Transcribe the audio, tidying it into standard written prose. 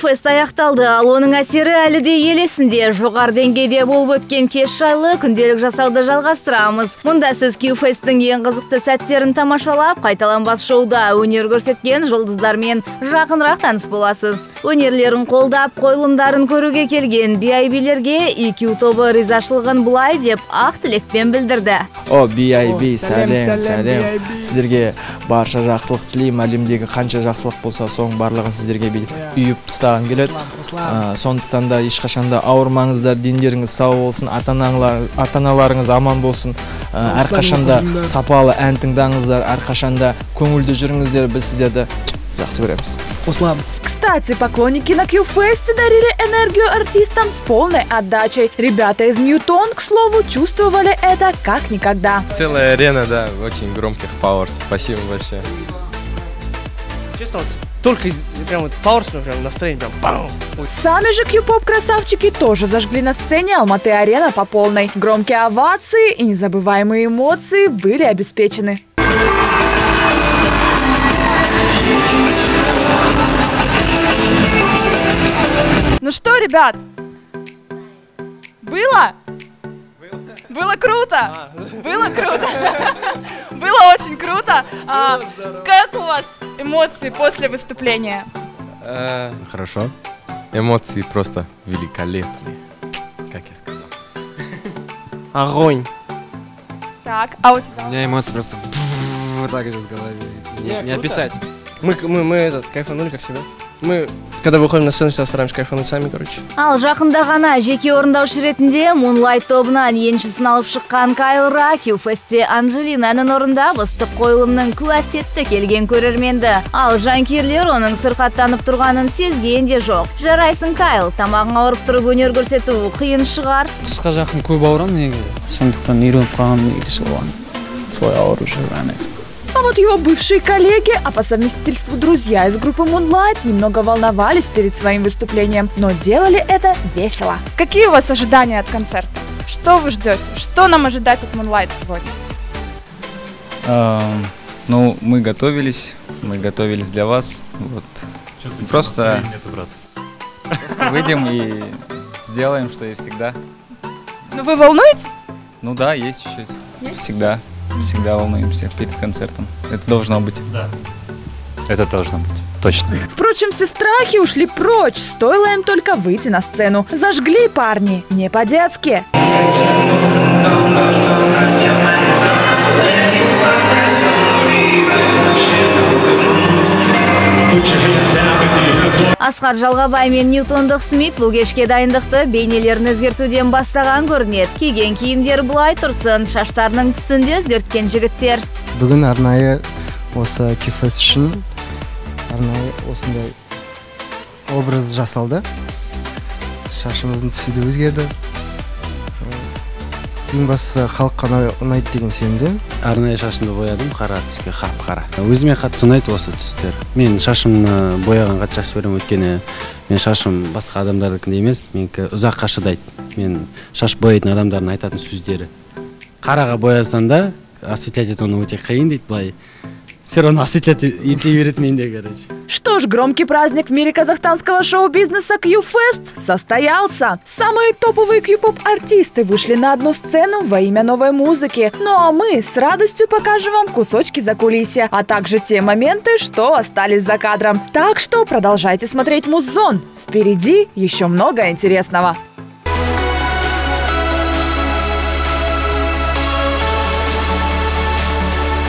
Q-Fest аяқталды, ал оның әсері әлі де елесінде. Жоғары деңгейде болып өткен кеш жайлы күнделік жасауды жалғастырамыз. Мұнда сіз Q-Fest'тің ең қызықты сәттерін тамашалап, қайталанбас шоуда өнер көрсеткен жұлдыздармен жақынырақ таныс боласыз. Өнерлерін қолдап, қойылымдарын көруге келген BIB-лерге EQ тобы ризашылығын бұлай деп ақ тілекпен білдірді. BIB, сәлем. Сіздерге барша жақсылық тілеймін. Әлемдегі қанша жақсылық болса, соның барлығын сіздерге үйіп тастаған келеді. Сондықтан да ешқашанда ауырмаңыздар, дендеріңіз сау болсын, ата-аналарыңыз аман болсын. Әрқашанда сапалы ән тыңдаңыздар, әрқашанда көңілді жүріңіздер, біз сіздерді жақсы көреміз. Қосылам. Кстати, поклонники на Q-Fest дарили энергию артистам с полной отдачей. Ребята из Ньютон, к слову, чувствовали это как никогда. Целая арена, да, очень громких Powerz. Спасибо большое. Честно, вот только прям вот Powerz, прям настроение прям бам. Сами же Q-Pop красавчики тоже зажгли на сцене Алматы-арена по полной. Громкие овации и незабываемые эмоции были обеспечены. Ну что, ребят? Было? Было круто? Было круто. Было очень круто. Как у вас эмоции после выступления? Хорошо. Эмоции просто великолепные, как я сказал. Огонь. Так, а у тебя? У меня эмоции просто вот так же с головы. Не описать. Мы кайфанули, как всегда. Мы, когда выходим на сцену, всегда стараемся кайфануть сами, короче. Ал жақында ғана жеке орындаушы ретінде Moonlight тобынан еншісін алып шыққан Кайлра Q-Fest'те Анжелинаның орындап ыстық қойылымның куәсетті келген көрерменді. Ал жанкүйерлер оның сырқаттанып тұрғанын сезген де жоқ. Жарайсың, Кайл, тамағың ауырып тұрып өнер көрсету қиын шығар. Қысқа жақын көп ауырам неге. Сондықтан үйреніп қалғаным негізі болған. Солай ауырып жүрген. А вот его бывшие коллеги, а по совместительству друзья из группы Moonlight, немного волновались перед своим выступлением, но делали это весело. Какие у вас ожидания от концерта? Что вы ждете? Что нам ожидать от Moonlight сегодня? Ну, мы готовились для вас. Вот. Просто выйдем и сделаем, что и всегда. Ну вы волнуетесь? Ну да, есть чуть-чуть. Всегда волнуемся перед концертом. Это должно быть. Да. Это должно быть. Точно. Впрочем, все страхи ушли прочь, стоило им только выйти на сцену. Зажгли парни, не по-детски. Асқар Жалғабай мен Ньютондық Смит бұл кешке дайындықты бейнелерін өзгертуден бастаған көрінеді. Киген киімдер бұлай тұрсын, шаштарының түсінде өзгерткен жігіттер. Бүгін арнайы осы Q-Fest үшін арнайы осындай образ жасалды. Шашымыздың түсі де өзгерді. Ең бастысы халыққа ұнайды деген сенімдемін. Арнайы шашымды боядым, қара түске, қап-қара. Өзіме қатты ұнайды осы түстер. Мен шашымны бояған қатты жақсы көремін, өйткені мен шашым басқа адамдардікіндей емес, менікі ұзаққа шыдайды. Мен шаш боятын адамдардың айтатын сөздері. Қараға боясаң да, осветлять етуі өте қиын дейді, былай. Все равно осветлять ете береді менде, короче. Что ж, громкий праздник в мире казахстанского шоу-бизнеса Q-Fest состоялся. Самые топовые Q-Pop-артисты вышли на одну сцену во имя новой музыки. Ну а мы с радостью покажем вам кусочки закулисья, а также те моменты, что остались за кадром. Так что продолжайте смотреть Муззон. Впереди еще много интересного.